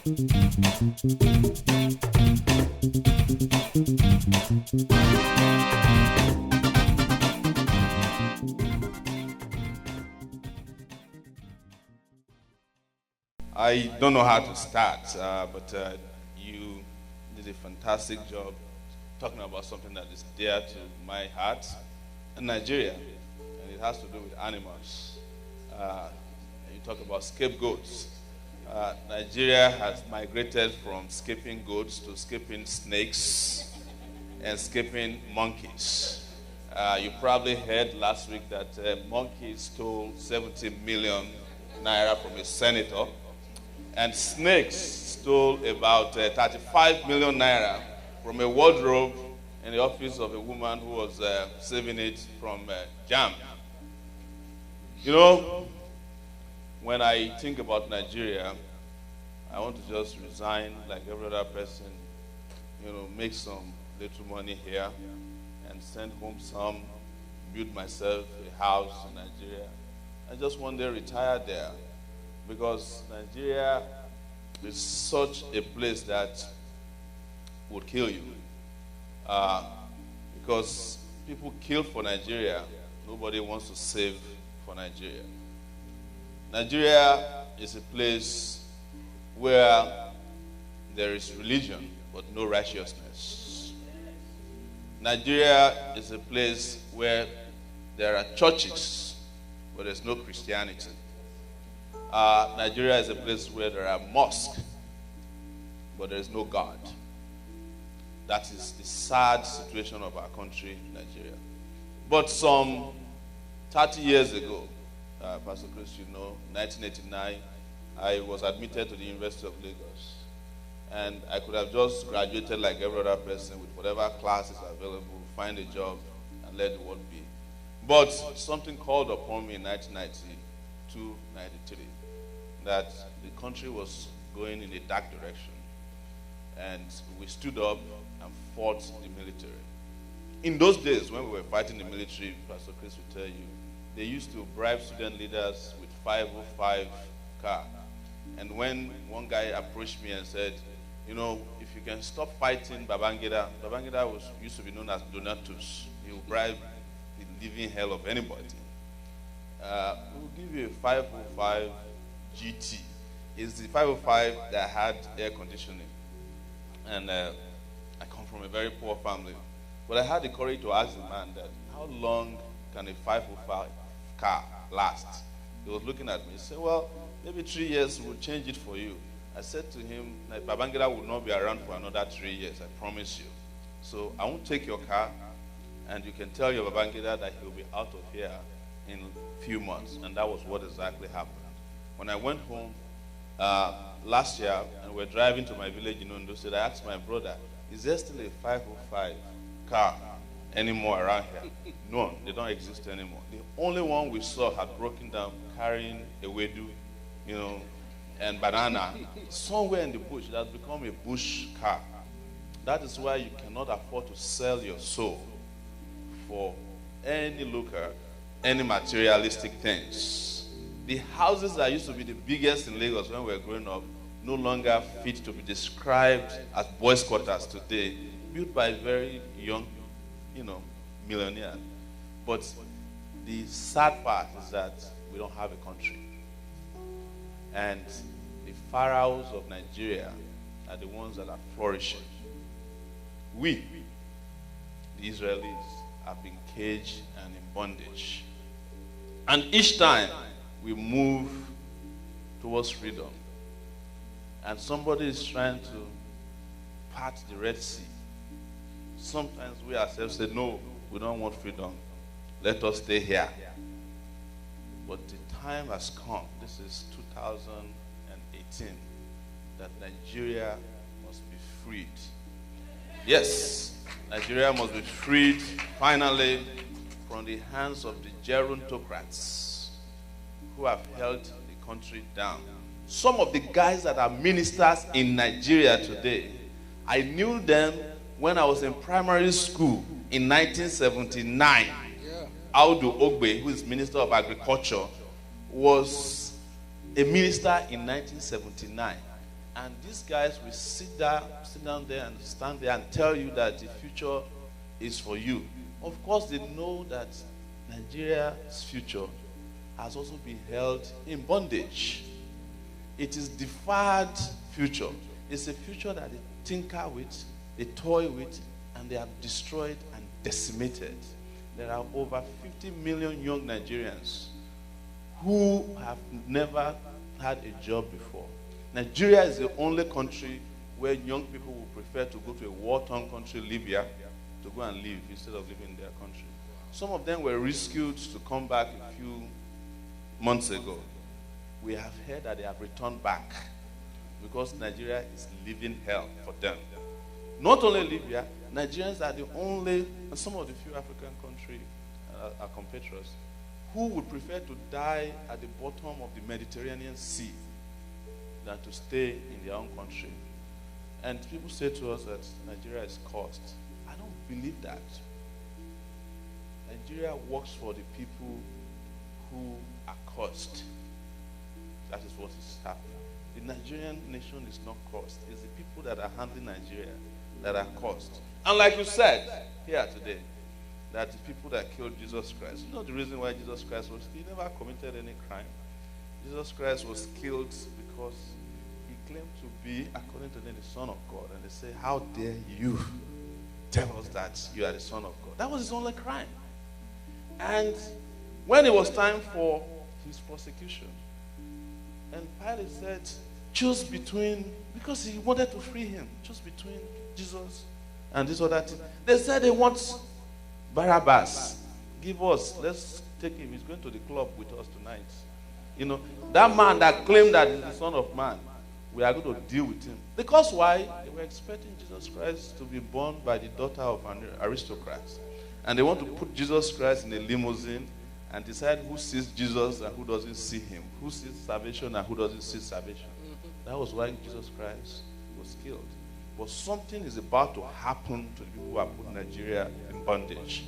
I don't know how to start, but you did a fantastic job talking about something that is dear to my heart, Nigeria, and it has to do with animals. You talk about scapegoats. Nigeria has migrated from scapeing goats to scapeing snakes and scapeing monkeys. You probably heard last week that monkeys stole 70 million naira from a senator, and snakes stole about 35 million naira from a wardrobe in the office of a woman who was saving it from jam. You know, when I think about Nigeria, I want to just resign like every other person, make some little money here and send home some, build myself a house in Nigeria, and just one day retire there. Because Nigeria is such a place that would kill you. Because people kill for Nigeria, nobody wants to save for Nigeria. Nigeria is a place where there is religion but no righteousness. Nigeria is a place where there are churches but there's no Christianity. Nigeria is a place where there are mosques, but there is no God. That is the sad situation of our country, Nigeria. But some 30 years ago, Pastor Chris, 1989, I was admitted to the University of Lagos. And I could have just graduated like every other person with whatever classes available, find a job, and let the world be. But something called upon me in 1992, 93. That the country was going in a dark direction. And we stood up and fought the military. In those days, when we were fighting the military, Pastor Chris will tell you, they used to bribe student leaders with 505 car. And when one guy approached me and said, if you can stop fighting Babangida used to be known as Donatus. He will bribe the living hell of anybody. We'll give you a 505 GT. It's the 505 that had air conditioning. And I come from a very poor family. But I had the courage to ask the man that, how long can a 505 car last? He was looking at me. He said, well, maybe 3 years we'll change it for you. I said to him, that Babangida will not be around for another 3 years, I promise you. So I won't take your car, and you can tell your Babangida that he'll be out of here in a few months. And that was what exactly happened. When I went home last year and we're driving to my village in Ondo State, I asked my brother, is there still a 505 car anymore around here? No, they don't exist anymore. The only one we saw had broken down carrying a wedu, and banana somewhere in the bush. It has become a bush car. That is why you cannot afford to sell your soul for any lucre, any materialistic things. The houses that used to be the biggest in Lagos when we were growing up no longer fit to be described as boys' quarters today, built by very young, millionaires. But the sad part is that we don't have a country. And the pharaohs of Nigeria are the ones that are flourishing. We, the Israelis, have been caged and in bondage. And each time we move towards freedom, and somebody is trying to part the Red Sea, sometimes we ourselves say, no, we don't want freedom. Let us stay here. But the time has come, this is 2018, that Nigeria must be freed. Yes, Nigeria must be freed, finally, from the hands of the Gerontocrats who have held the country down. Some of the guys that are ministers in Nigeria today, I knew them when I was in primary school in 1979. Audu Ogbe, who is Minister of Agriculture, was a minister in 1979. And these guys will sit down there and stand there and tell you that the future is for you. Of course, they know that Nigeria's future has also been held in bondage. It is deferred future. It's a future that they tinker with, they toy with, and they have destroyed and decimated. There are over 50 million young Nigerians who have never had a job before. Nigeria is the only country where young people will prefer to go to a war-torn country, Libya, to go and live instead of living in their country. Some of them were rescued to come back a few months ago. We have heard that they have returned back because Nigeria is living hell for them. Not only Libya, Nigerians are the only, and some of the few African countries, our compatriots, who would prefer to die at the bottom of the Mediterranean Sea than to stay in their own country. And people say to us that Nigeria is cursed. I don't believe that. Nigeria works for the people who are cursed. That is what is happening. The Nigerian nation is not cursed. It's the people that are handling Nigeria that are cursed. And like you said here today, that the people that killed Jesus Christ, you know the reason why Jesus Christ was, he never committed any crime. Jesus Christ was killed because he claimed to be, according to them, the Son of God. And they say, how dare you tell us that you are the Son of God? That was his only crime. And when it was time for his prosecution, and Pilate said, choose between, because he wanted to free him, choose between Jesus and this other thing. They said they want Barabbas. Give us, let's take him. He's going to the club with us tonight. You know, that man that claimed that he's the Son of Man, we are going to deal with him. Because why? They were expecting Jesus Christ to be born by the daughter of an aristocrat. And they want to put Jesus Christ in a limousine and decide who sees Jesus and who doesn't see him. Who sees salvation and who doesn't see salvation. That was why Jesus Christ was killed. But something is about to happen to the people who are put Nigeria in bondage.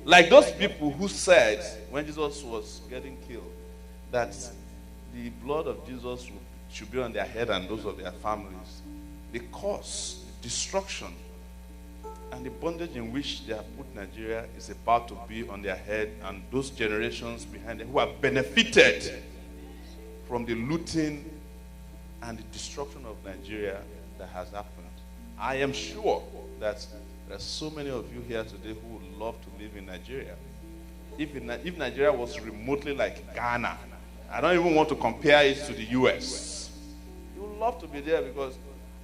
Like those people who said, when Jesus was getting killed, that the blood of Jesus should be on their head and those of their families. The curse, the destruction, and the bondage in which they have put Nigeria is about to be on their head and those generations behind them who have benefited from the looting and the destruction of Nigeria that has happened. I am sure that there are so many of you here today who would love to live in Nigeria. If Nigeria was remotely like Ghana, I don't even want to compare it to the US. You would love to be there because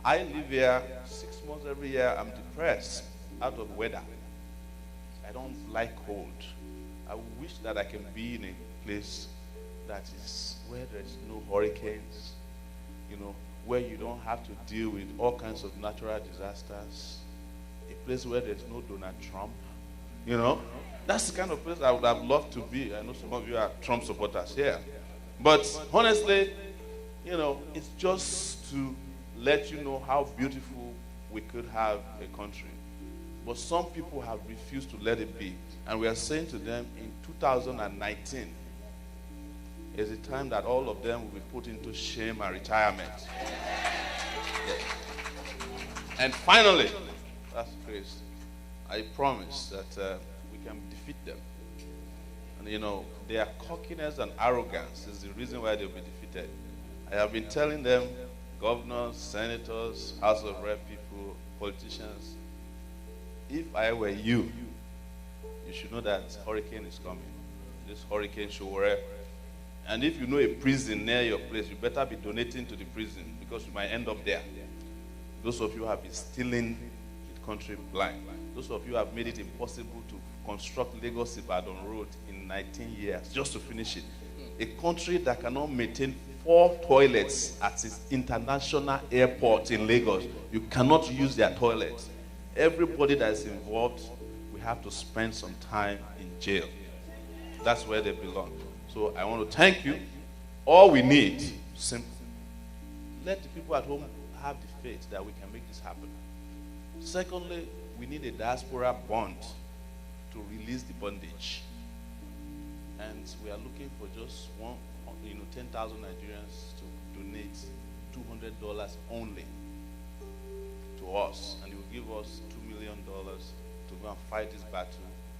I live here 6 months every year. I'm depressed out of weather. I don't like cold. I wish that I can be in a place that is where there's no hurricanes, you know, where you don't have to deal with all kinds of natural disasters, a place where there's no Donald Trump, you know. That's the kind of place I would have loved to be. I know some of you are Trump supporters here. But honestly, you know, it's just to let you know how beautiful we could have a country. But some people have refused to let it be. And we are saying to them in 2019 is the time that all of them will be put into shame and retirement. Yes. And finally, that's crazy. I promise that we can defeat them. And you know, their cockiness and arrogance is the reason why they'll be defeated. I have been telling them, governors, senators, House of Rep people, politicians, if I were you, you should know that hurricane is coming. This hurricane Sowore. And if you know a prison near your place, you better be donating to the prison because you might end up there. Those of you who have been stealing the country blind. Those of you who have made it impossible to construct Lagos-Ibadan Road in 19 years just to finish it. A country that cannot maintain 4 toilets at its international airport in Lagos. You cannot use their toilets. Everybody that is involved, we have to spend some time in jail. That's where they belong. So I want to thank you. All we need, simple. Let the people at home have the faith that we can make this happen. Secondly, we need a diaspora bond to release the bondage. And we are looking for just 10,000 Nigerians to donate $200 only to us, and he will give us $2 million to go and fight this battle,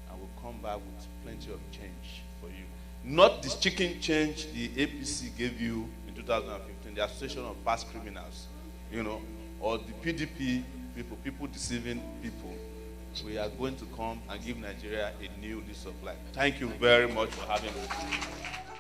and we'll come back with plenty of change for you. Not this chicken change the APC gave you in 2015, the Association of Past Criminals, you know, or the PDP people deceiving people. We are going to come and give Nigeria a new lease of life. Thank you very much for having me.